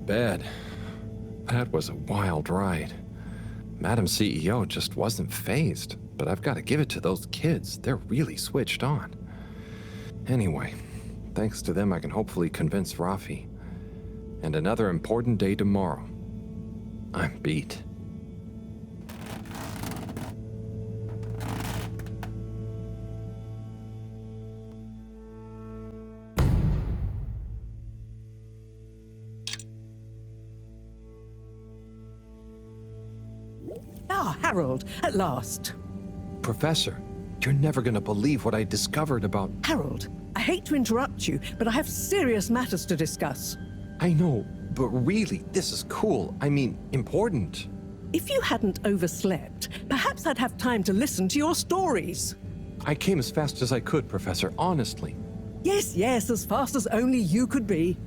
bed. That was a wild ride. Madam CEO just wasn't fazed, but I've got to give it to those kids. They're really switched on. Anyway, thanks to them I can hopefully convince Rafi. And another important day tomorrow. I'm beat. Ah, Harold, at last. Professor, you're never gonna believe what I discovered about... Harold, I hate to interrupt you, but I have serious matters to discuss. I know, but really, this is cool. I mean, important. If you hadn't overslept, perhaps I'd have time to listen to your stories. I came as fast as I could, Professor, honestly. Yes, as fast as only you could be.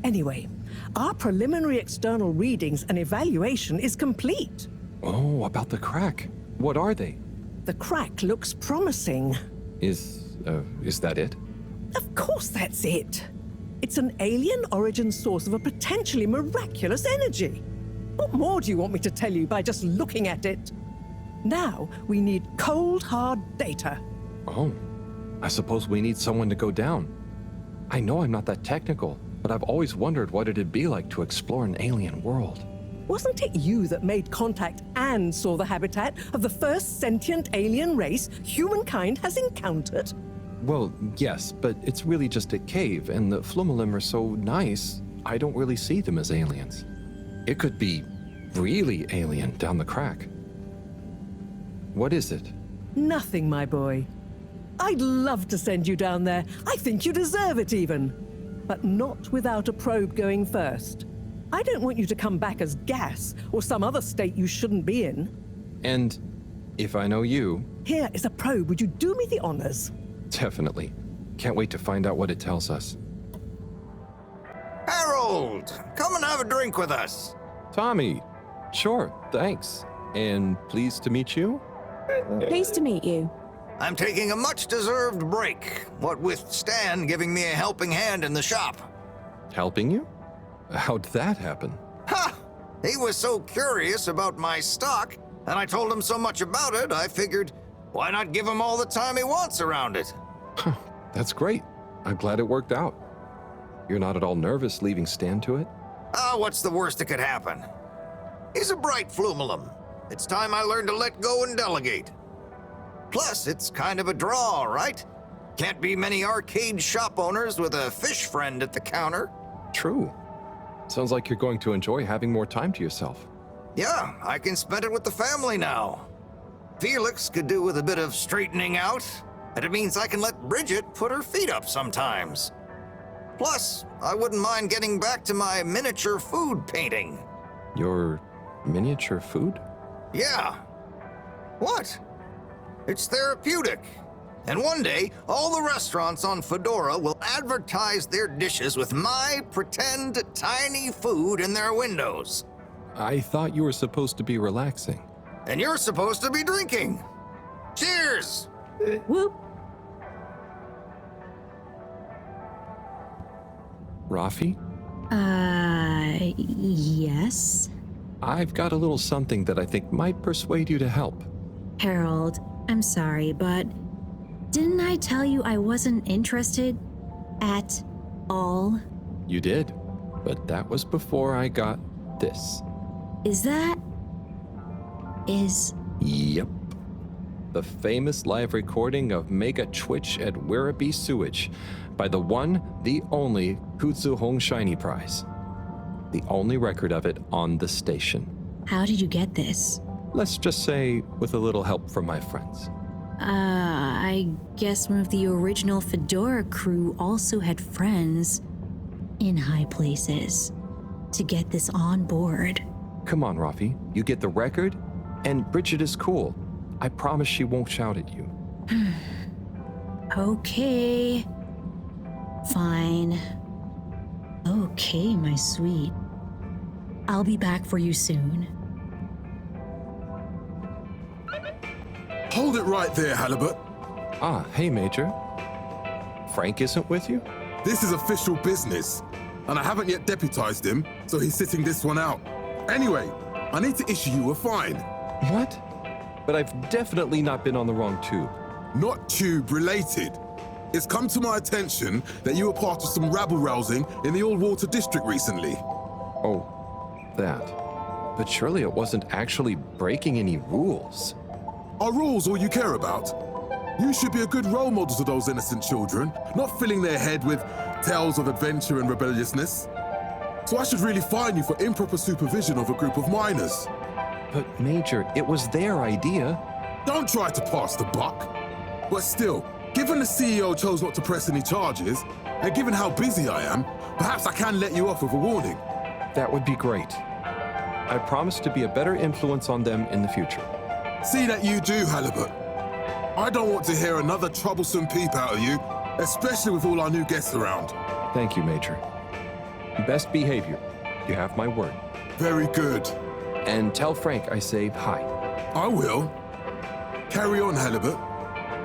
Anyway, our preliminary external readings and evaluation is complete. Oh, about the crack. What are they? The crack looks promising. Is that it? Of course that's it. It's an alien origin source of a potentially miraculous energy. What more do you want me to tell you by just looking at it? Now, we need cold, hard data. Oh, I suppose we need someone to go down. I know I'm not that technical, but I've always wondered what it'd be like to explore an alien world. Wasn't it you that made contact and saw the habitat of the first sentient alien race humankind has encountered? Well, yes, but it's really just a cave, and the Flumalim are so nice, I don't really see them as aliens. It could be really alien down the crack. What is it? Nothing, my boy. I'd love to send you down there. I think you deserve it even. But not without a probe going first. I don't want you to come back as gas or some other state you shouldn't be in. And if I know you... Here is a probe. Would you do me the honors? Definitely. Can't wait to find out what it tells us. Harold, come and have a drink with us. Tommy, sure, thanks. And pleased to meet you? Pleased to meet you. I'm taking a much-deserved break, what with Stan giving me a helping hand in the shop. Helping you? How'd that happen? Ha! He was so curious about my stock, and I told him so much about it, I figured, why not give him all the time he wants around it? That's great. I'm glad it worked out. You're not at all nervous leaving Stan to it? What's the worst that could happen? He's a bright Flumalim. It's time I learned to let go and delegate. Plus, it's kind of a draw, right? Can't be many arcade shop owners with a fish friend at the counter. True. Sounds like you're going to enjoy having more time to yourself. Yeah, I can spend it with the family now. Felix could do with a bit of straightening out, and it means I can let Bridget put her feet up sometimes. Plus, I wouldn't mind getting back to my miniature food painting. Your miniature food? Yeah. What? It's therapeutic. And one day, all the restaurants on Fedora will advertise their dishes with my pretend tiny food in their windows. I thought you were supposed to be relaxing. And you're supposed to be drinking. Cheers! Whoop. Rafi? Yes? I've got a little something that I think might persuade you to help. Harold, I'm sorry, but didn't I tell you I wasn't interested at all? You did, but that was before I got this. Yep. The famous live recording of Mega Twitch at Werribee Sewage by the one, the only Kutsu Hong Shiny Prize. The only record of it on the station. How did you get this? Let's just say with a little help from my friends. I guess one of the original Fedora crew also had friends in high places to get this on board. Come on, Rafi. You get the record, and Bridget is cool. I promise she won't shout at you. Okay. Fine. Okay, my sweet. I'll be back for you soon. Hold it right there, Halibut. Ah, hey, Major. Frank isn't with you? This is official business. and I haven't yet deputized him, so he's sitting this one out. Anyway, I need to issue you a fine. What? But I've definitely not been on the wrong tube. Not tube related. It's come to my attention that you were part of some rabble-rousing in the Old Water District recently. Oh, that. But surely it wasn't actually breaking any rules. Are rules all you care about? You should be a good role model to those innocent children, not filling their head with tales of adventure and rebelliousness. So I should really fine you for improper supervision of a group of minors. But Major, it was their idea. Don't try to pass the buck. But still, given the CEO chose not to press any charges, and given how busy I am, perhaps I can let you off with a warning. That would be great. I promise to be a better influence on them in the future. See that you do, Halibut. I don't want to hear another troublesome peep out of you, especially with all our new guests around. Thank you, Major. Best behavior. You have my word. Very good. And tell Frank I say hi. I will. Carry on, Halibut,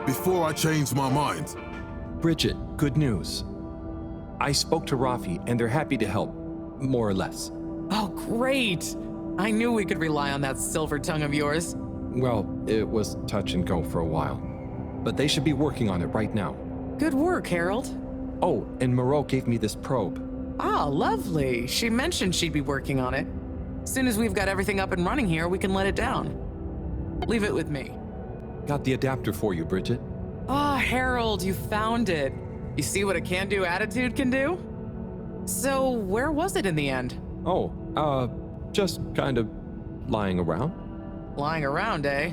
before I change my mind. Bridget, good news. I spoke to Rafi, and they're happy to help, more or less. Oh, great! I knew we could rely on that silver tongue of yours. Well, it was touch and go for a while. But they should be working on it right now. Good work, Harold. Oh, and Moreau gave me this probe. Ah, lovely. She mentioned she'd be working on it. As soon as we've got everything up and running here, we can let it down. Leave it with me. Got the adapter for you, Bridget. Ah, Harold, you found it. You see what a can-do attitude can do? So, where was it in the end? Oh, just kind of lying around. Lying around, eh?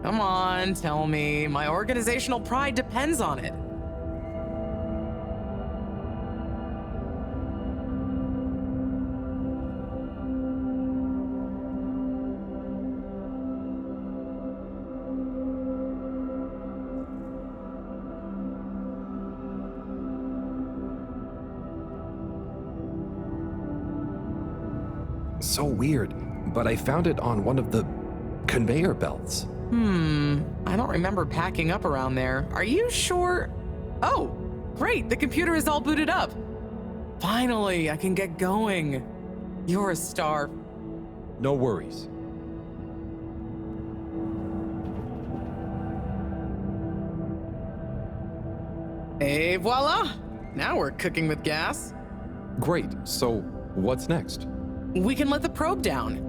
Come on, tell me. My organizational pride depends on it. So weird, but I found it on one of the conveyor belts. I don't remember packing up around there. Are you sure? Oh, great, the computer is all booted up. Finally, I can get going. You're a star. No worries. Et voila! Now we're cooking with gas. Great, so what's next? We can let the probe down.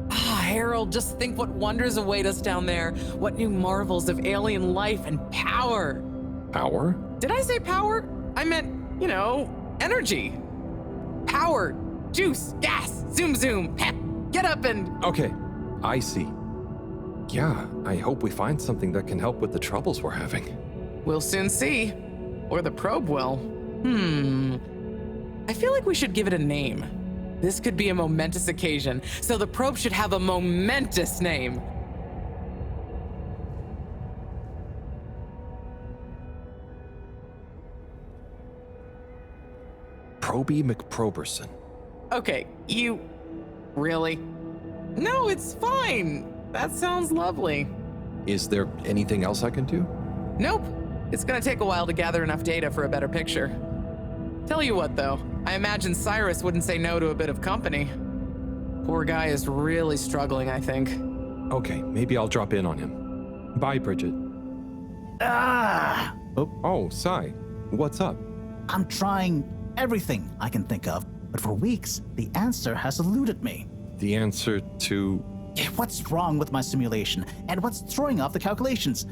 Ah, Harold, just think what wonders await us down there. What new marvels of alien life and power. Power? Did I say power? I meant, energy. Power, juice, gas, zoom zoom, pep. Get up and... Okay, I see. Yeah, I hope we find something that can help with the troubles we're having. We'll soon see. Or the probe will. I feel like we should give it a name. This could be a momentous occasion, so the probe should have a momentous name. Proby McProberson. Okay, you... Really? No, it's fine. That sounds lovely. Is there anything else I can do? Nope. It's gonna take a while to gather enough data for a better picture. Tell you what, though, I imagine Cyrus wouldn't say no to a bit of company. Poor guy is really struggling, I think. Okay, maybe I'll drop in on him. Bye, Bridget. Ah! Oh, Sai. What's up? I'm trying everything I can think of, but for weeks, the answer has eluded me. The answer to... What's wrong with my simulation, and what's throwing off the calculations?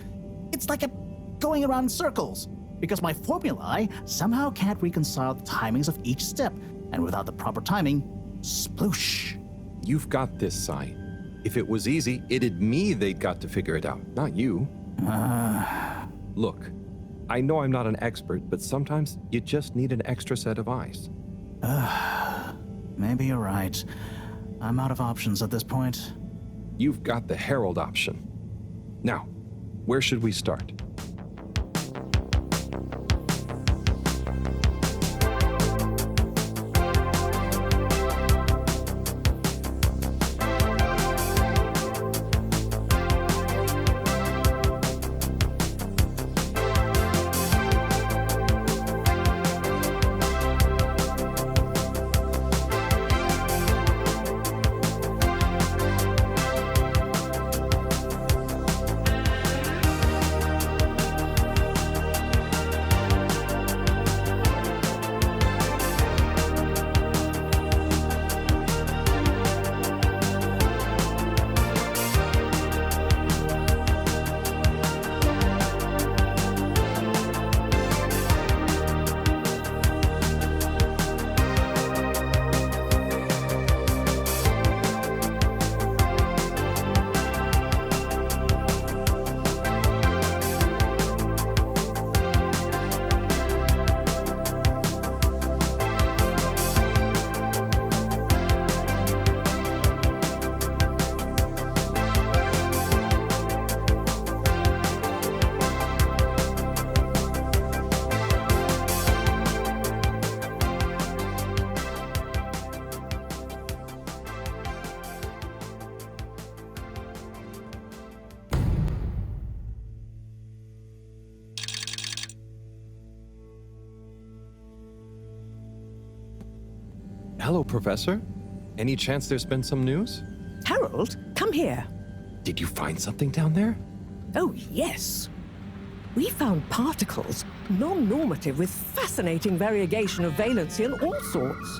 It's like going around in circles, because my formulae somehow can't reconcile the timings of each step, and without the proper timing, sploosh. You've got this, Sai. If it was easy, it'd me they'd got to figure it out, not you. Look, I know I'm not an expert, but sometimes you just need an extra set of eyes. Maybe you're right. I'm out of options at this point. You've got the Herald option. Now, where should we start? Hello, Professor. Any chance there's been some news? Harold, come here. Did you find something down there? Oh, yes. We found particles, non-normative with fascinating variegation of valency and all sorts.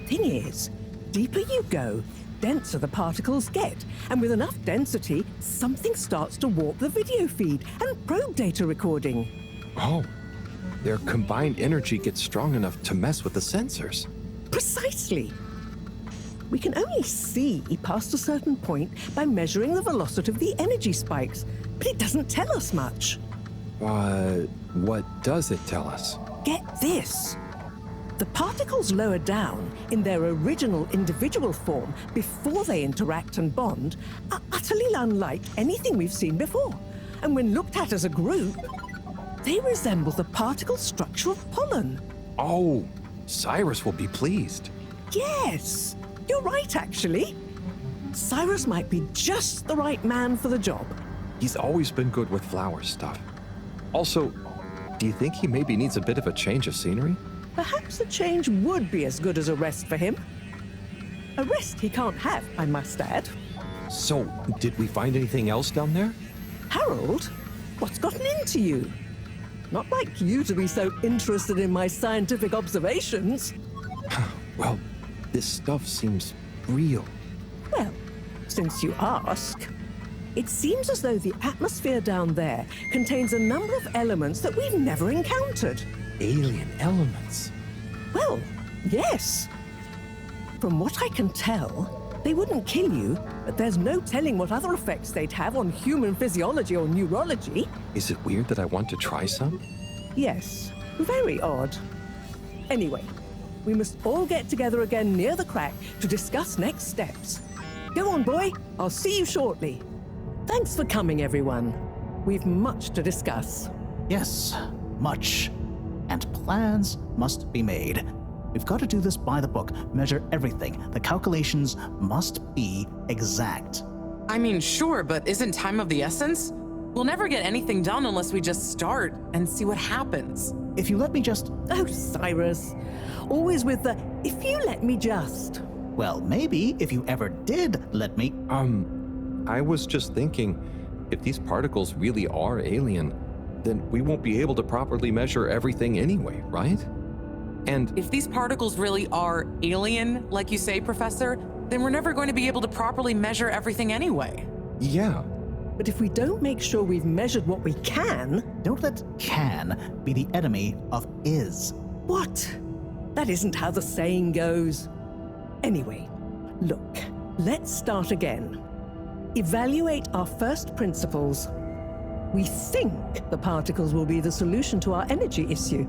Thing is, deeper you go, denser the particles get, and with enough density, something starts to warp the video feed and probe data recording. Oh, their combined energy gets strong enough to mess with the sensors. Precisely. We can only see past a certain point by measuring the velocity of the energy spikes, but it doesn't tell us much. What does it tell us? Get this. The particles lower down in their original individual form before they interact and bond are utterly unlike anything we've seen before. And when looked at as a group, they resemble the particle structure of pollen. Oh, Cyrus will be pleased. Yes, you're right, actually. Cyrus might be just the right man for the job. He's always been good with flower stuff. Also, do you think he maybe needs a bit of a change of scenery? Perhaps a change would be as good as a rest for him. A rest he can't have, I must add. So, did we find anything else down there? Harold, what's gotten into you? Not like you to be so interested in my scientific observations. Well, this stuff seems real. Well, since you ask, it seems as though the atmosphere down there contains a number of elements that we've never encountered. Alien elements. Well, yes. From what I can tell, they wouldn't kill you, but there's no telling what other effects they'd have on human physiology or neurology. Is it weird that I want to try some? Yes, very odd. Anyway, we must all get together again near the crack to discuss next steps. Go on, boy. I'll see you shortly. Thanks for coming, everyone. We've much to discuss. Yes, much. And plans must be made. We've got to do this by the book, measure everything. The calculations must be exact. I mean, sure, but isn't time of the essence? We'll never get anything done unless we just start and see what happens. If you let me just... Oh, Cyrus. Always with the, if you let me just. Well, maybe if you ever did let me... I was just thinking, if these particles really are alien, then we won't be able to properly measure everything anyway, right? And If these particles really are alien, like you say, Professor, then we're never going to be able to properly measure everything anyway. yeah, But if we don't make sure we've measured what we can. Don't let can be the enemy of is. What? That isn't how the saying goes. Anyway, look, let's start again. Evaluate our first principles. We think the particles will be the solution to our energy issue.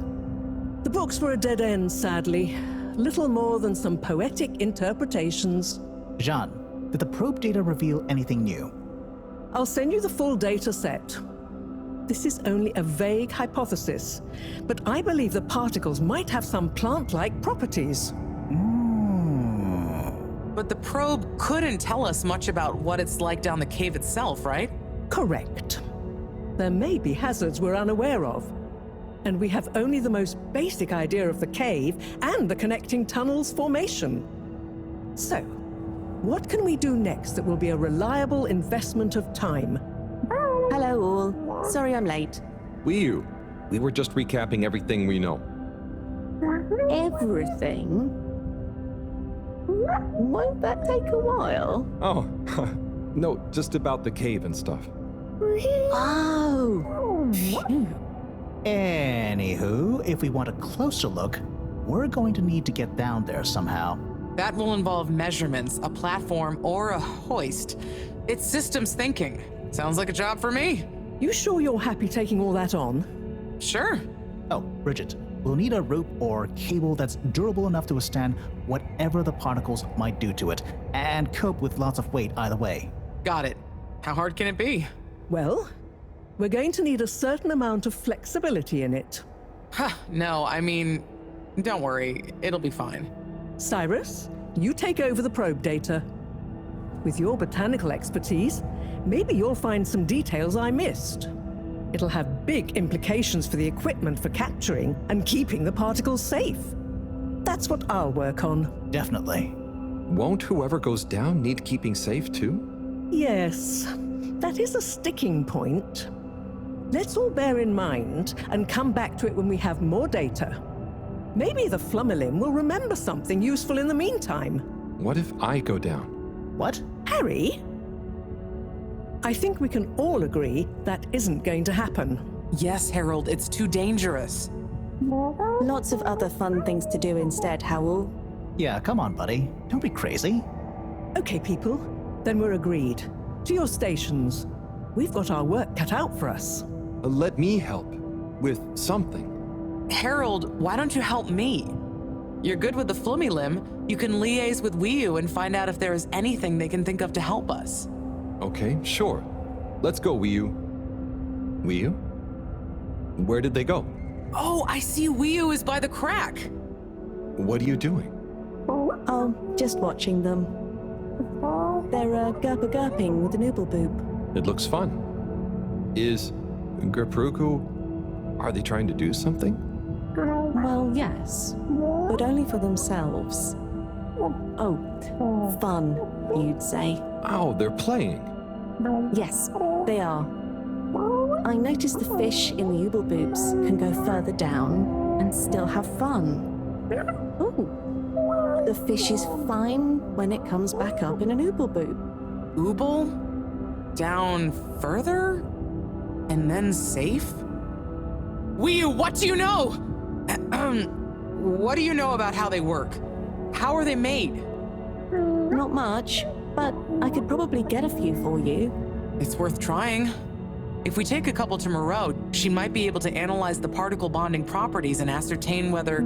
The books were a dead end, sadly. Little more than some poetic interpretations. Jean, did the probe data reveal anything new? I'll send you the full data set. This is only a vague hypothesis, but I believe the particles might have some plant-like properties. But the probe couldn't tell us much about what it's like down the cave itself, right? Correct. There may be hazards we're unaware of, and we have only the most basic idea of the cave and the connecting tunnels formation. So, what can we do next that will be a reliable investment of time? Hello all. Sorry I'm late. we were just recapping everything we know. Everything? Won't that take a while? Oh, no, just about the cave and stuff. Oh. Phew. Anywho, if we want a closer look, we're going to need to get down there somehow. That will involve measurements, a platform, or a hoist. It's systems thinking. Sounds like a job for me. You sure you're happy taking all that on? Sure. Oh, Bridget, we'll need a rope or cable that's durable enough to withstand whatever the particles might do to it, and cope with lots of weight either way. Got it. How hard can it be? Well, we're going to need a certain amount of flexibility in it. No, I mean, don't worry. It'll be fine. Cyrus, you take over the probe data. With your botanical expertise, maybe you'll find some details I missed. It'll have big implications for the equipment for capturing and keeping the particles safe. That's what I'll work on. Definitely. Won't whoever goes down need keeping safe too? Yes, that is a sticking point. Let's all bear in mind and come back to it when we have more data. Maybe the Flummerlim will remember something useful in the meantime. What if I go down? What? Harry? I think we can all agree that isn't going to happen. Yes, Harold, it's too dangerous. Lots of other fun things to do instead, Howell. Yeah, come on, buddy. Don't be crazy. Okay, people, then we're agreed. To your stations. We've got our work cut out for us. Let me help with something. Harold, why don't you help me? You're good with the Flummerlim. You can liaise with Wiu and find out if there is anything they can think of to help us. Okay, sure. Let's go, Wiu. Wiu? Where did they go? Oh, I see Wiu is by the crack. What are you doing? Oh, just watching them. They're gerping with an ooble boop. It looks fun. Is Gerpruku... Are they trying to do something? Well, yes, but only for themselves. Oh, fun, you'd say. Oh, they're playing. Yes, they are. I noticed the fish in the ooble boops can go further down and still have fun. Ooh. The fish is fine when it comes back up in an ooble boop. Ooble? Down further? And then safe? Wiu, what do you know? What do you know about how they work? How are they made? Not much, but I could probably get a few for you. It's worth trying. If we take a couple to Moreau, she might be able to analyze the particle bonding properties and ascertain whether...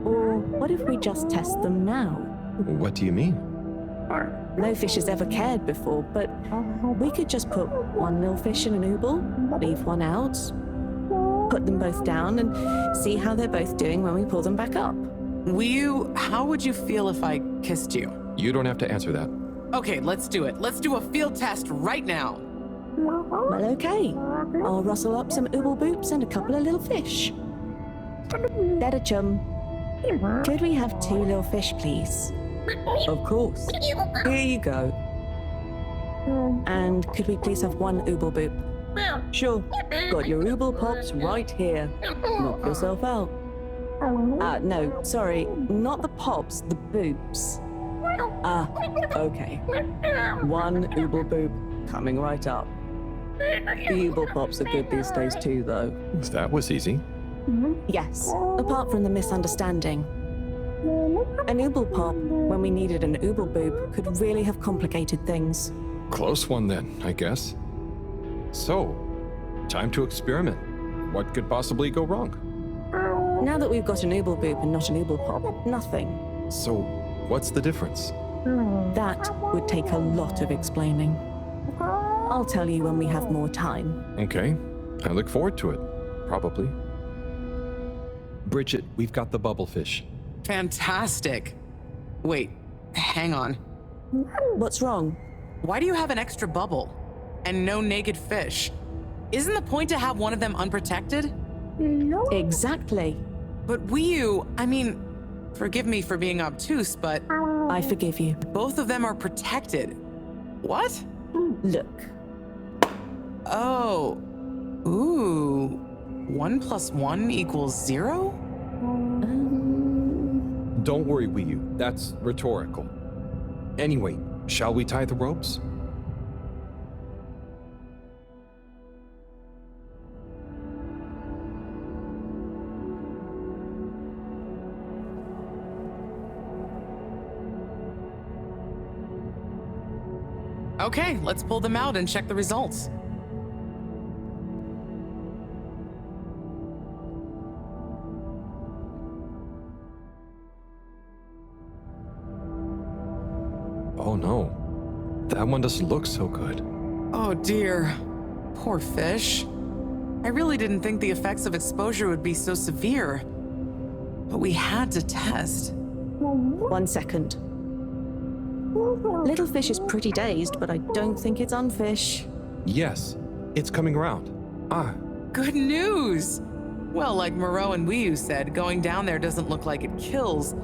Or what if we just test them now? What do you mean? No fish has ever cared before, but we could just put one little fish in an ooble, leave one out, put them both down, and see how they're both doing when we pull them back up. Wiu, how would you feel if I kissed you? You don't have to answer that. Okay, let's do it. Let's do a field test right now. Well, okay. I'll rustle up some ooble boops and a couple of little fish. Better chum. Could we have 2 little fish, please? Of course. Here you go. And could we please have 1 ooble boop? Sure. Got your ooble pops right here. Knock yourself out. No, sorry, not the pops, the boops. Okay. 1 ooble boop coming right up. The ooble pops are good these days too, though. That was easy. Yes, apart from the misunderstanding. An ooble pop, when we needed an ooble boop, could really have complicated things. Close one then, I guess. So, time to experiment. What could possibly go wrong? Now that we've got an ooble boop and not an ooble pop, nothing. So, what's the difference? That would take a lot of explaining. I'll tell you when we have more time. Okay, I look forward to it. Probably. Bridget, we've got the bubblefish. Fantastic. Wait, hang on. What's wrong? Why do you have an extra bubble and no naked fish? Isn't the point to have one of them unprotected? Exactly. But Wiu, I mean, forgive me for being obtuse, but I forgive you. both of them are protected. What? Look. Oh. Ooh. 1 + 1 = 0? Don't worry, Wiu. That's rhetorical. Anyway, shall we tie the ropes? Okay, let's pull them out and check the results. Oh no. That one doesn't look so good. Oh dear. Poor fish. I really didn't think the effects of exposure would be so severe. But we had to test. 1 second. Little fish is pretty dazed, but I don't think it's unfish. Yes, it's coming around. Good news! Well, like Moreau and Wiu said, going down there doesn't look like it kills,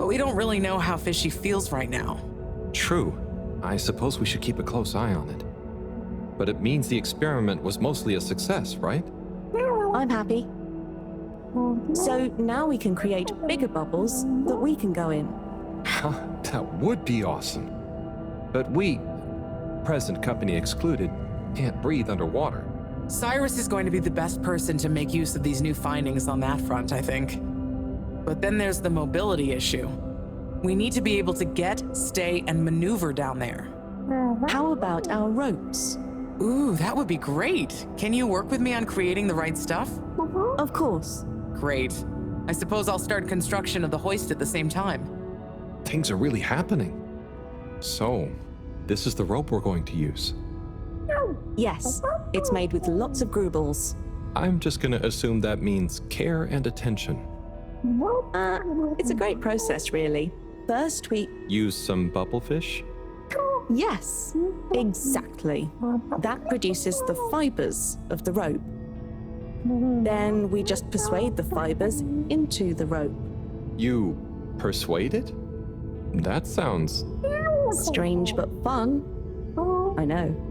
but we don't really know how fishy feels right now. True. I suppose we should keep a close eye on it. But it means the experiment was mostly a success, right? I'm happy. So now we can create bigger bubbles that we can go in. That would be awesome. But we, present company excluded, can't breathe underwater. Cyrus is going to be the best person to make use of these new findings on that front, I think. But then there's the mobility issue. We need to be able to get, stay, and maneuver down there. How about our ropes? Ooh, that would be great. Can you work with me on creating the right stuff? Of course. Great. I suppose I'll start construction of the hoist at the same time. Things are really happening. So, this is the rope we're going to use. Yes, it's made with lots of grubles. I'm just gonna assume that means care and attention. It's a great process, really. First, we... Use some bubblefish? Yes, exactly. That produces the fibers of the rope. Then we just persuade the fibers into the rope. You persuade it? That sounds... Strange but fun. I know.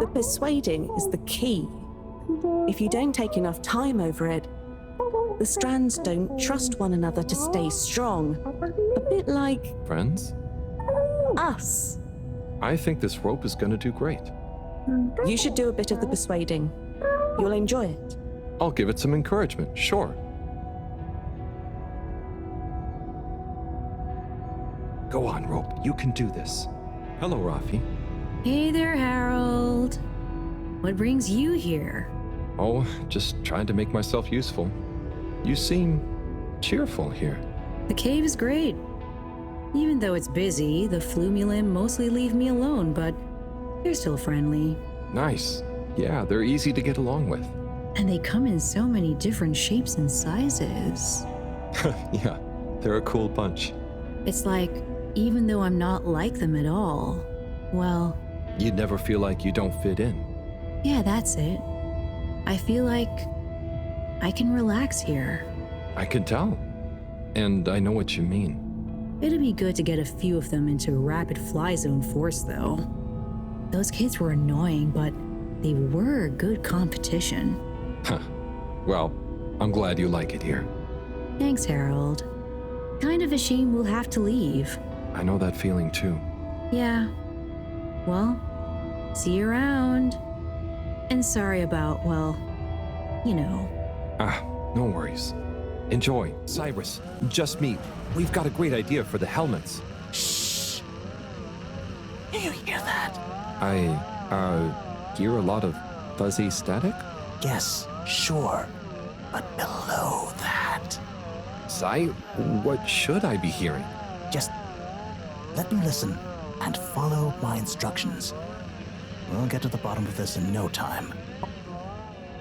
The persuading is the key. If you don't take enough time over it, the strands don't trust one another to stay strong. A bit like Friends? us. I think this rope is gonna do great. You should do a bit of the persuading. You'll enjoy it. I'll give it some encouragement, sure. Go on, rope. You can do this. Hello, Rafi. Hey there, Harold. What brings you here? Oh, just trying to make myself useful. You seem cheerful here. The cave is great. Even though it's busy, the Flumulim mostly leave me alone, but they're still friendly. Nice. Yeah, they're easy to get along with. And they come in so many different shapes and sizes. Yeah, they're a cool bunch. It's like, even though I'm not like them at all, well, You'd never feel like you don't fit in. yeah, that's it. I feel like I can relax here. I can tell. And I know what you mean. It'd be good to get a few of them into rapid fly zone force, though. Those kids were annoying, but they were good competition. Huh. Well, I'm glad you like it here. Thanks, Harold. Kind of a shame we'll have to leave. I know that feeling too. Yeah. Well, see you around. And sorry about, well, you know. No worries. Enjoy. Cyrus, just me. We've got a great idea for the helmets. Shh. Do you hear that? I hear a lot of fuzzy static. Yes, sure. But below that, Cy, what should I be hearing? just let me listen and follow my instructions. We'll get to the bottom of this in no time.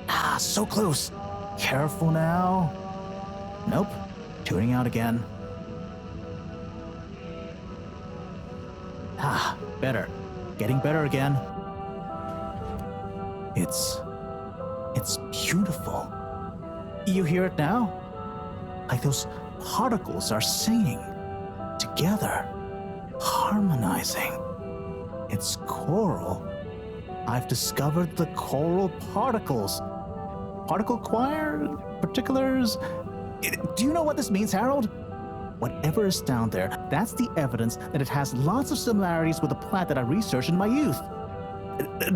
Ah, so close. Careful now. Nope. Tuning out again. Ah, better. Getting better again. It's beautiful. You hear it now? Like those particles are singing together, harmonizing. It's choral. I've discovered the choral particles. Particle choir? Particulars? Do you know what this means, Harold? Whatever is down there, that's the evidence that it has lots of similarities with the plant that I researched in my youth.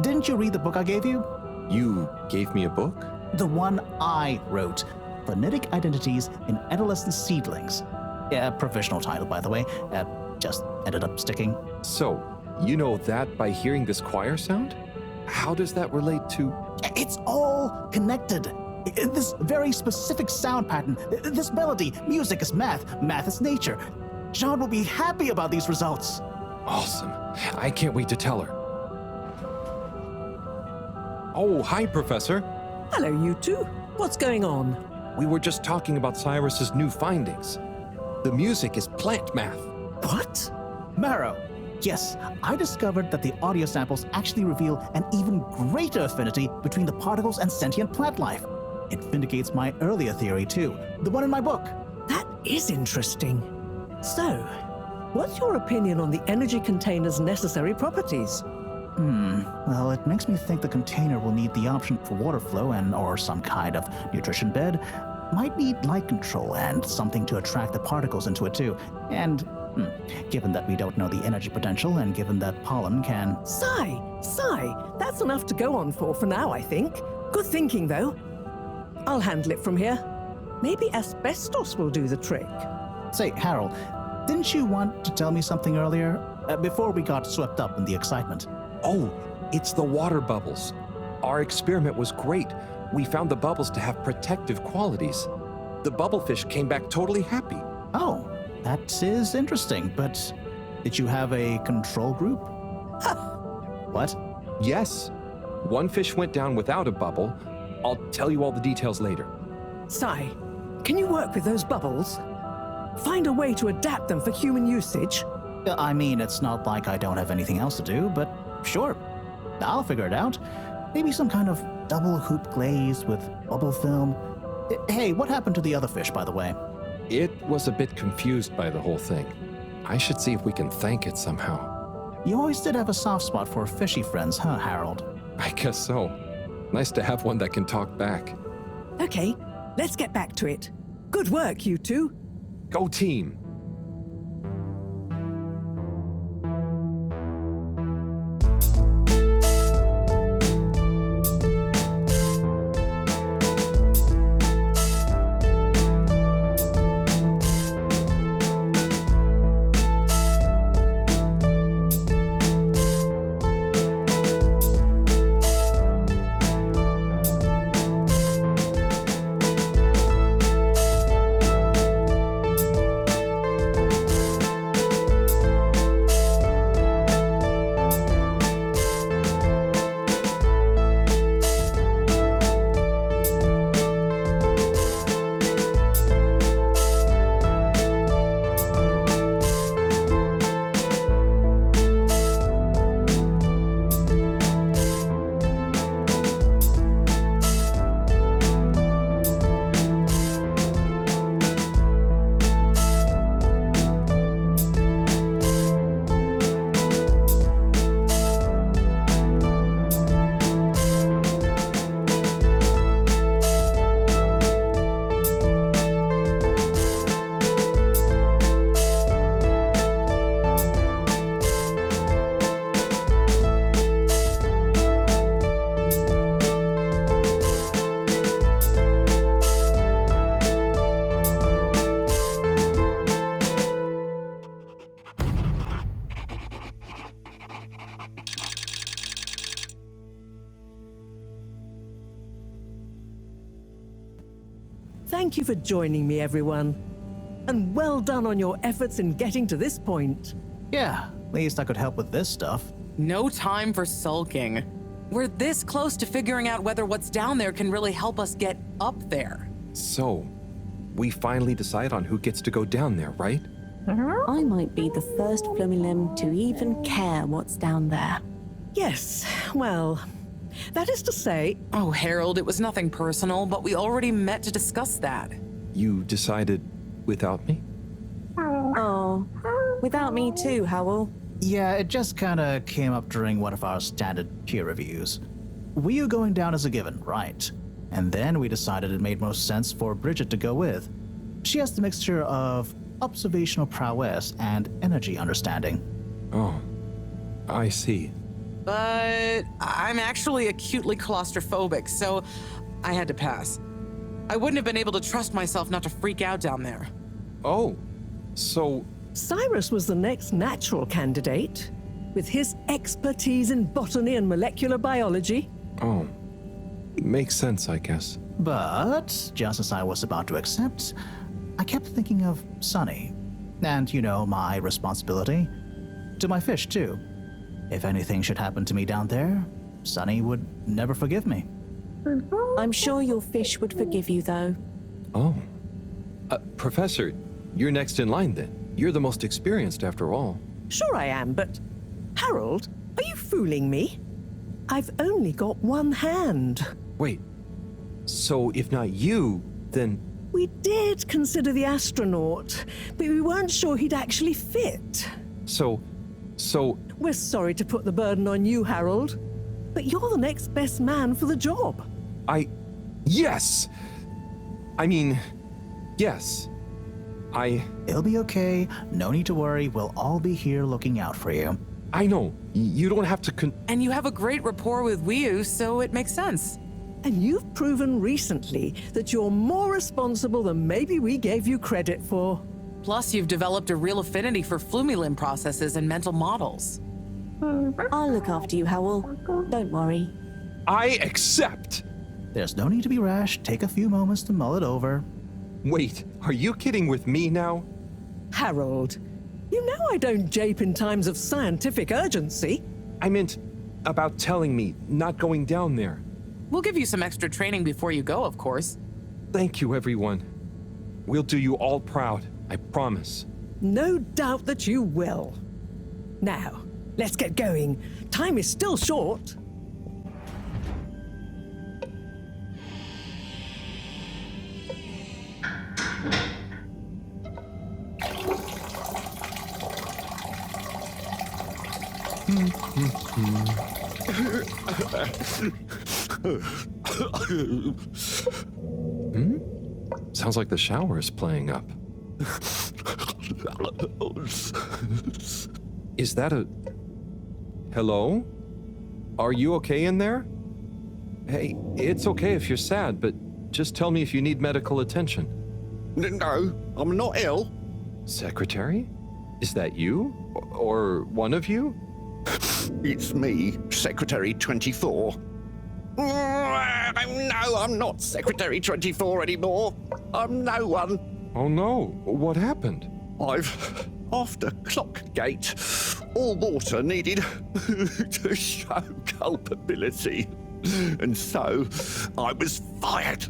Didn't you read the book I gave you? You gave me a book? The one I wrote. Phonetic Identities in Adolescent Seedlings. Yeah, professional title, by the way. Just ended up sticking. So, you know that by hearing this choir sound? How does that relate to... It's all connected. This very specific sound pattern, this melody, music is math, math is nature. John will be happy about these results. Awesome. I can't wait to tell her. Oh, hi, Professor. Hello, you two. What's going on? We were just talking about Cyrus's new findings. The music is plant math. What? Marrow. Yes, I discovered that the audio samples actually reveal an even greater affinity between the particles and sentient plant life. It vindicates my earlier theory, too, the one in my book. That is interesting. So, what's your opinion on the energy container's necessary properties? Well, it makes me think the container will need the option for water flow and or some kind of nutrition bed. Might need light control and something to attract the particles into it too. And given that we don't know the energy potential and given that pollen can... Sigh! That's enough to go on for now, I think. Good thinking, though. I'll handle it from here. Maybe asbestos will do the trick. Say, Harold, didn't you want to tell me something earlier? Before we got swept up in the excitement. Oh, it's the water bubbles. Our experiment was great. We found the bubbles to have protective qualities. The bubblefish came back totally happy. Oh, that is interesting, but did you have a control group? What? Yes. One fish went down without a bubble. I'll tell you all the details later. Sigh, can you work with those bubbles? Find a way to adapt them for human usage? I mean, it's not like I don't have anything else to do, but sure. I'll figure it out. Maybe some kind of double hoop glaze with bubble film. Hey, what happened to the other fish, by the way? It was a bit confused by the whole thing. I should see if we can thank it somehow. You always did have a soft spot for fishy friends, huh, Harold? I guess so. Nice to have one that can talk back. Okay, let's get back to it. Good work, you two. Go team! Thank you for joining me, everyone. And well done on your efforts in getting to this point. Yeah, at least I could help with this stuff. No time for sulking. We're this close to figuring out whether what's down there can really help us get up there. So, we finally decide on who gets to go down there, right? I might be the first Flumilim to even care what's down there. Yes, well, that is to say, Oh, Harold, it was nothing personal, but we already met to discuss that. You decided without me? Oh, without me too, Howell. Yeah, it just kinda came up during one of our standard peer reviews. We were going down as a given, right? And then we decided it made most sense for Bridget to go with. She has the mixture of observational prowess and energy understanding. Oh, I see. But I'm actually acutely claustrophobic, so I had to pass. I wouldn't have been able to trust myself not to freak out down there. Oh, so Cyrus was the next natural candidate. With his expertise in botany and molecular biology. Oh, makes sense, I guess. But, just as I was about to accept, I kept thinking of Sunny. And, you know, my responsibility. To my fish, too. If anything should happen to me down there, Sunny would never forgive me. I'm sure your fish would forgive you, though. Oh. Professor, you're next in line then. You're the most experienced after all. Sure I am, but Harold, are you fooling me? I've only got one hand. Wait, so if not you, then... We did consider the astronaut, but we weren't sure he'd actually fit. So, We're sorry to put the burden on you, Harold, but you're the next best man for the job. yes! I mean, yes. It'll be okay. No need to worry. We'll all be here looking out for you. I know. You don't have to And you have a great rapport with Wiu, so it makes sense. And you've proven recently that you're more responsible than maybe we gave you credit for. Plus, you've developed a real affinity for Flumilim processes and mental models. I'll look after you, Howell. Don't worry. I accept! There's no need to be rash. Take a few moments to mull it over. Wait, are you kidding with me now? Harold, you know I don't jape in times of scientific urgency. I meant about telling me, not going down there. We'll give you some extra training before you go, of course. Thank you, everyone. We'll do you all proud, I promise. No doubt that you will. Now, let's get going. Time is still short. Sounds like the shower is playing up. Is that a... Hello? Are you okay in there? Hey, it's okay if you're sad, but just tell me if you need medical attention. No, I'm not ill. Secretary? Is that you? Or one of you? It's me, Secretary 24. No, I'm not Secretary 24 anymore. I'm no one. Oh no, what happened? After Clockgate, all water needed to show culpability. And so, I was fired.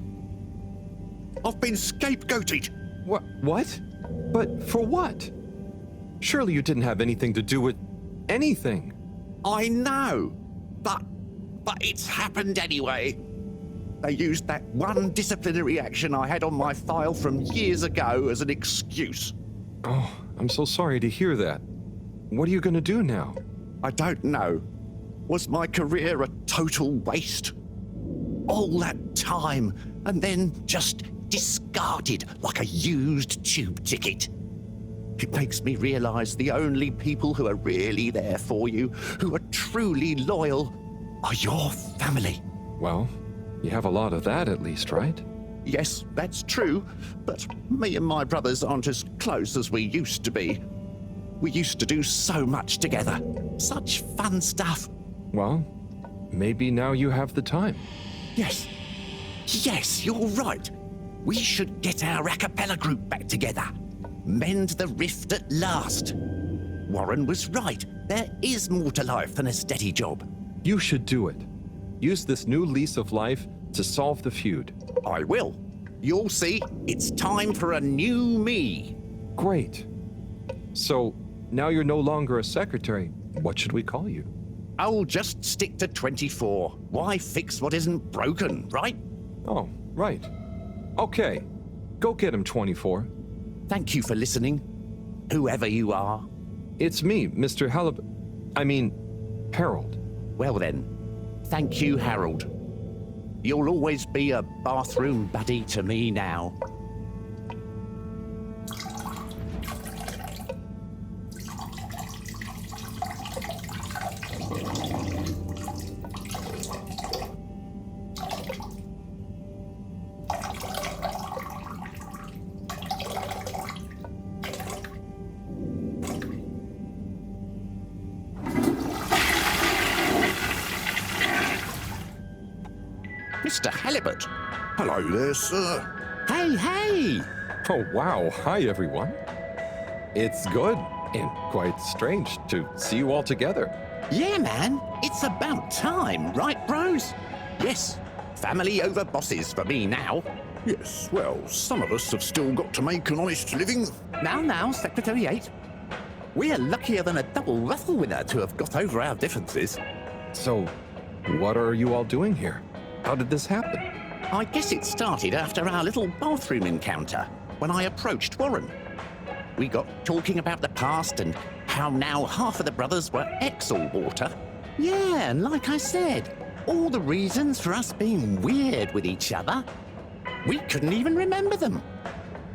I've been scapegoated. What? But for what? Surely you didn't have anything to do with anything. I know, but it's happened anyway. They used that one disciplinary action I had on my file from years ago as an excuse. Oh, I'm so sorry to hear that. What are you gonna do now? I don't know. Was my career a total waste? All that time, and then just discarded like a used tube ticket. It makes me realize the only people who are really there for you, who are truly loyal, are your family. Well, you have a lot of that at least, right? Yes, that's true, but me and my brothers aren't as close as we used to be. We used to do so much together. Such fun stuff. Well, maybe now you have the time. Yes. Yes, you're right. We should get our a cappella group back together. Mend the rift at last. Warren was right. There is more to life than a steady job. You should do it. Use this new lease of life to solve the feud. I will. You'll see, it's time for a new me. Great. So, now you're no longer a secretary. What should we call you? I'll just stick to 24. Why fix what isn't broken, right? Oh, right. Okay. Go get him, 24. Thank you for listening, whoever you are. It's me, Mr. Harold. Well then, thank you, Harold. You'll always be a bathroom buddy to me now. Mr. Halibut. Hello there, sir. Hey! Oh, wow. Hi, everyone. It's good and quite strange to see you all together. Yeah, man. It's about time, right, bros? Yes. Family over bosses for me now. Yes, well, some of us have still got to make an honest living. Now, Secretary 8. We're luckier than a double ruffle winner to have got over our differences. So, what are you all doing here? How did this happen? I guess it started after our little bathroom encounter when I approached Warren. We got talking about the past and how now half of the brothers were ex-all-water. Yeah, and like I said, all the reasons for us being weird with each other, we couldn't even remember them.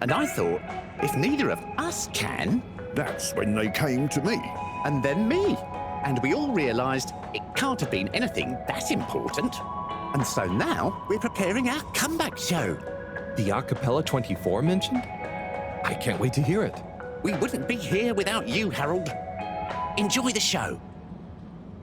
And I thought, if neither of us can... That's when they came to me. And then me. And we all realised it can't have been anything that important. And so now we're preparing our comeback show. The Acapella 24 mentioned? I can't wait to hear it. We wouldn't be here without you, Harold. Enjoy the show.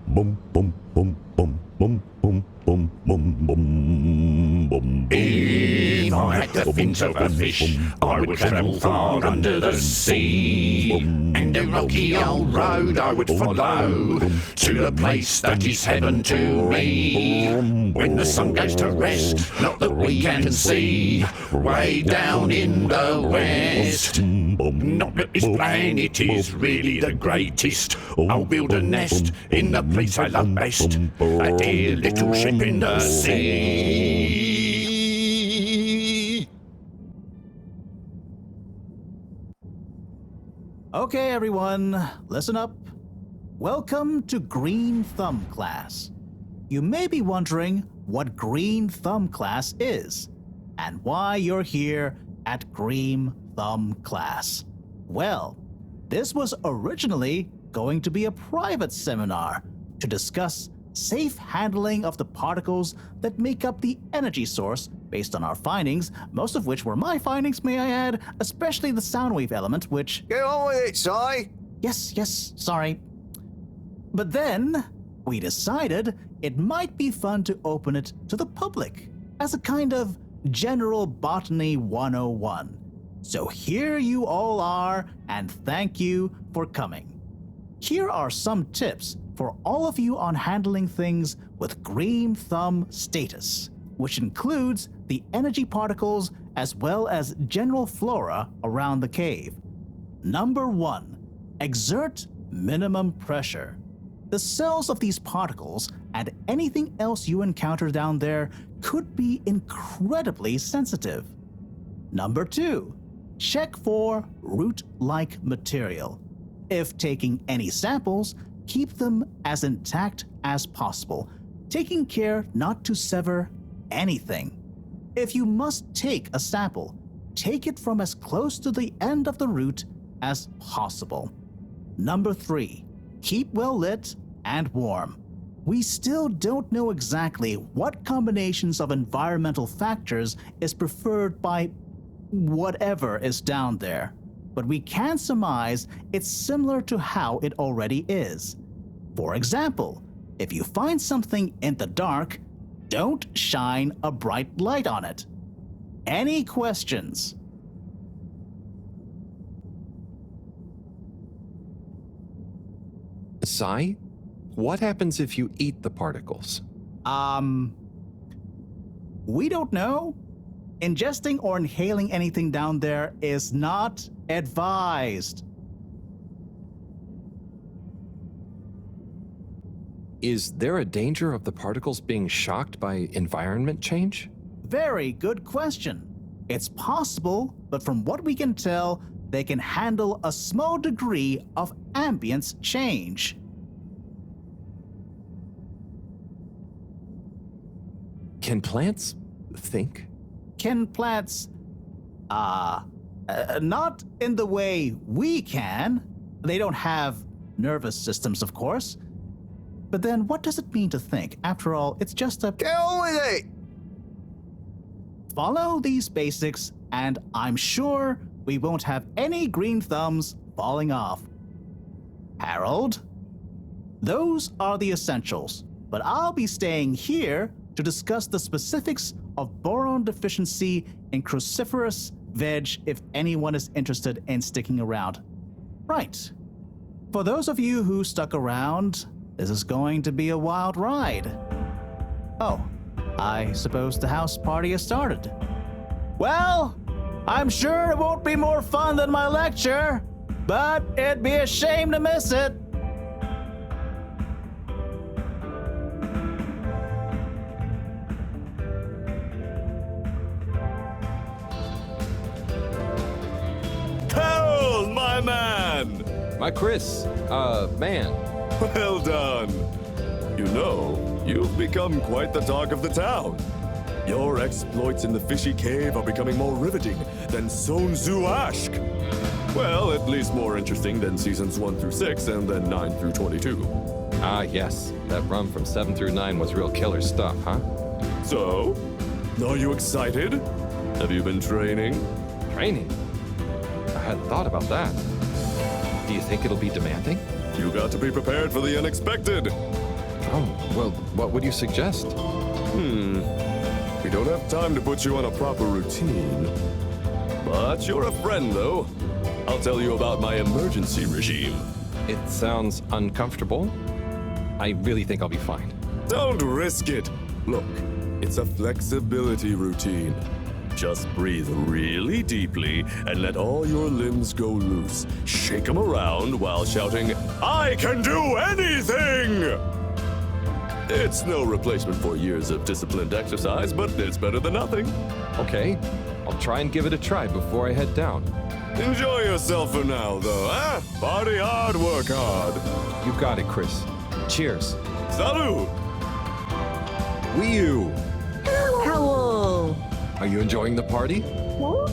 Bum bum bum bum bum bum bum bum bum bum. If I had the fins of a fish, I would travel far under the sea. And a rocky old road I would follow to the place that is heaven to me. When the sun goes to rest, not that we can see, way down in the west. Not that this planet is really the greatest. I'll build a nest in the place I love best, a dear little ship in the sea. Okay, everyone, listen up. Welcome to Green Thumb class. You may be wondering what Green Thumb class is and why you're here at Green Thumb class. Well, this was originally going to be a private seminar to discuss safe handling of the particles that make up the energy source based on our findings, most of which were my findings, may I add, especially the sound wave element, which... Get on with it, Si. Yes, sorry. But then, we decided it might be fun to open it to the public as a kind of general botany 101. So here you all are, and thank you for coming. Here are some tips for all of you on handling things with Green Thumb status, which includes the energy particles as well as general flora around the cave. Number 1, exert minimum pressure. The cells of these particles and anything else you encounter down there could be incredibly sensitive. Number 2, check for root-like material. If taking any samples, keep them as intact as possible, taking care not to sever anything. If you must take a sample, take it from as close to the end of the root as possible. Number 3, keep well lit and warm. We still don't know exactly what combinations of environmental factors is preferred by whatever is down there, but we can surmise it's similar to how it already is. For example, if you find something in the dark, don't shine a bright light on it. Any questions? Si, what happens if you eat the particles? We don't know. Ingesting or inhaling anything down there is not advised. Is there a danger of the particles being shocked by environment change? Very good question. It's possible, but from what we can tell, they can handle a small degree of ambience change. Can plants think? Can plants, not in the way we can. They don't have nervous systems, of course. But then what does it mean to think? After all, it's just a... Get on with it! Follow these basics, and I'm sure we won't have any green thumbs falling off. Harold? Those are the essentials, but I'll be staying here to discuss the specifics of boron deficiency in cruciferous veg if anyone is interested in sticking around. Right. For those of you who stuck around, this is going to be a wild ride. Oh, I suppose the house party has started. Well, I'm sure it won't be more fun than my lecture, but it'd be a shame to miss it. man! My Chris, man. Well done. You know, you've become quite the talk of the town. Your exploits in the fishy cave are becoming more riveting than Sun Tzu Ashk. Well, at least more interesting than seasons 1 through 6 and then 9 through 22. Ah, yes. That run from 7 through 9 was real killer stuff, huh? So, are you excited? Have you been training? Training? I hadn't thought about that. Do you think it'll be demanding? You got to be prepared for the unexpected. Oh, well, what would you suggest? We don't have time to put you on a proper routine. But you're a friend, though. I'll tell you about my emergency regime. It sounds uncomfortable. I really think I'll be fine. Don't risk it. Look, it's a flexibility routine. Just breathe really deeply and let all your limbs go loose. Shake them around while shouting, "I can do anything!" It's no replacement for years of disciplined exercise, but it's better than nothing. Okay, I'll try and give it a try before I head down. Enjoy yourself for now, though, huh? Party hard, work hard. You got it, Chris. Cheers. Salud! Wii U! Howl! Are you enjoying the party?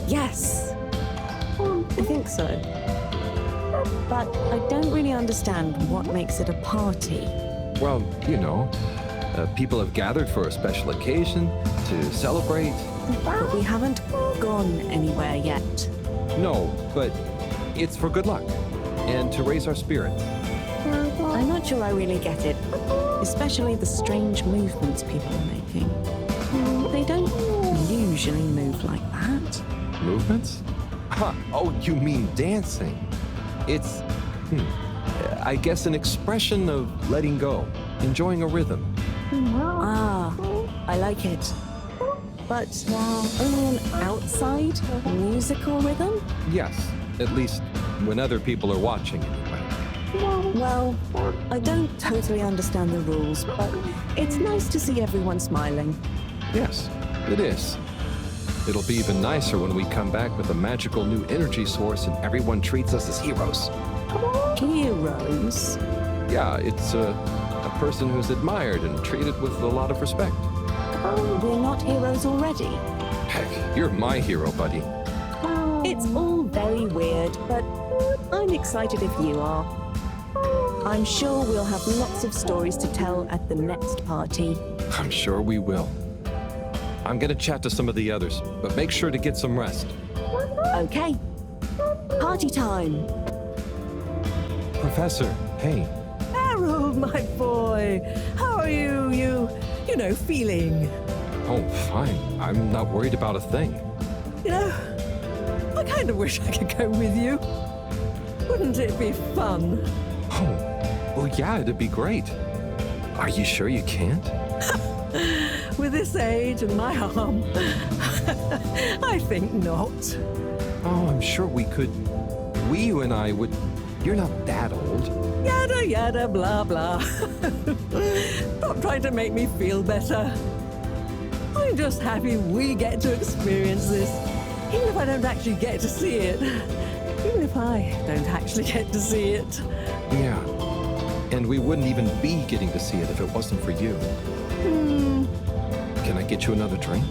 Yes. I think so. But I don't really understand what makes it a party. Well, you know, people have gathered for a special occasion to celebrate. But we haven't gone anywhere yet. No, but it's for good luck and to raise our spirits. I'm not sure I really get it, especially the strange movements people are making. They don't usually move like that. Movements? Huh. Oh, you mean dancing. It's, I guess an expression of letting go, enjoying a rhythm. Ah, I like it. But only an outside musical rhythm? Yes, at least when other people are watching anyway. Well, I don't totally understand the rules, but it's nice to see everyone smiling. Yes, it is. It'll be even nicer when we come back with a magical new energy source and everyone treats us as heroes. Heroes? Yeah, it's a person who's admired and treated with a lot of respect. We're not heroes already. Heck, you're my hero, buddy. It's all very weird, but I'm excited if you are. I'm sure we'll have lots of stories to tell at the next party. I'm sure we will. I'm gonna chat to some of the others, but make sure to get some rest. Okay. Party time. Professor, hey. Harold, my boy, how are you feeling? Oh, fine. I'm not worried about a thing. You know, I kind of wish I could go with you. Wouldn't it be fun? Oh, well, yeah, it'd be great. Are you sure you can't? With this age and my arm, I think not. Oh, I'm sure we could. You and I would. You're not that old. Yada yada blah blah. Stop trying to make me feel better. I'm just happy we get to experience this, even if I don't actually get to see it. Even if I don't actually get to see it. Yeah. And we wouldn't even be getting to see it if it wasn't for you. Can I get you another drink?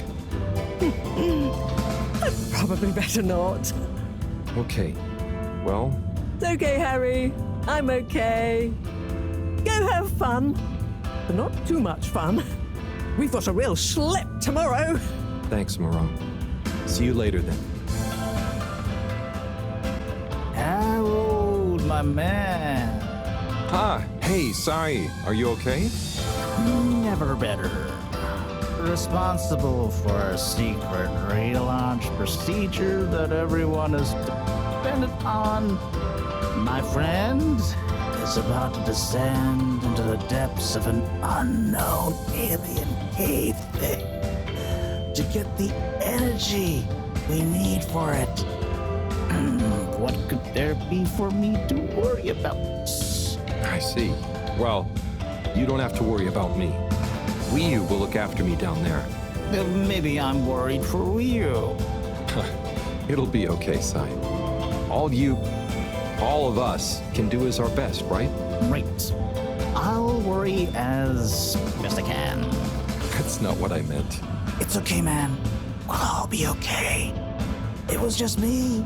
I'd probably better not. Okay. Well, It's okay, Harry. I'm okay. Go have fun. But not too much fun. We've got a real schlep tomorrow. thanks, Moreau. See you later then. Harold, my man. Ah, hey, sorry. Are you okay? Never better. Responsible for a secret relaunch procedure that everyone is dependent on. My friend is about to descend into the depths of an unknown alien cave thing to get the energy we need for it. What could there be for me to worry about? I see. Well, you don't have to worry about me. You will look after me down there. Maybe I'm worried for you. It'll be okay, Sai. All you... all of us can do is our best, right? Right. I'll worry as best I can. That's not what I meant. It's okay, man. We'll all be okay. It was just me.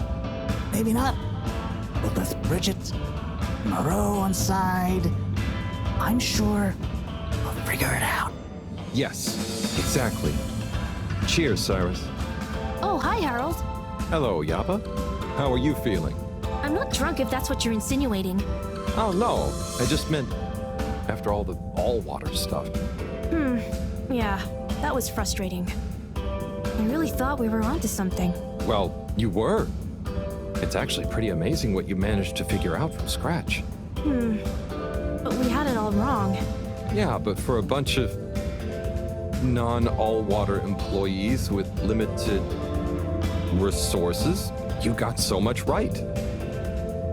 Maybe not. But with Bridget, Moreau on side, I'm sure we'll figure it out. Yes, exactly. Cheers, Cyrus. Oh, hi, Harold. Hello, Yapa. How are you feeling? I'm not drunk if that's what you're insinuating. Oh, no. I just meant after all the all-water stuff. Yeah, that was frustrating. I really thought we were onto something. Well, you were. It's actually pretty amazing what you managed to figure out from scratch. But we had it all wrong. Yeah, but for a bunch of non-all-water employees with limited resources, you got so much right.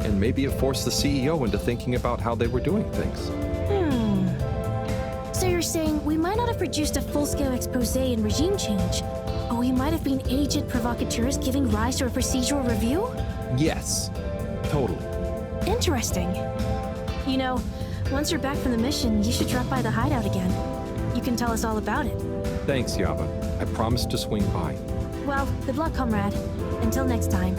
And maybe it forced the CEO into thinking about how they were doing things. So you're saying we might not have produced a full-scale expose and regime change, but we might have been agent provocateurs giving rise to a procedural review? Yes, totally. Interesting. You know, once you're back from the mission, you should drop by the hideout again. You can tell us all about it. Thanks, Yaba. I promise to swing by. Well, good luck, comrade. Until next time.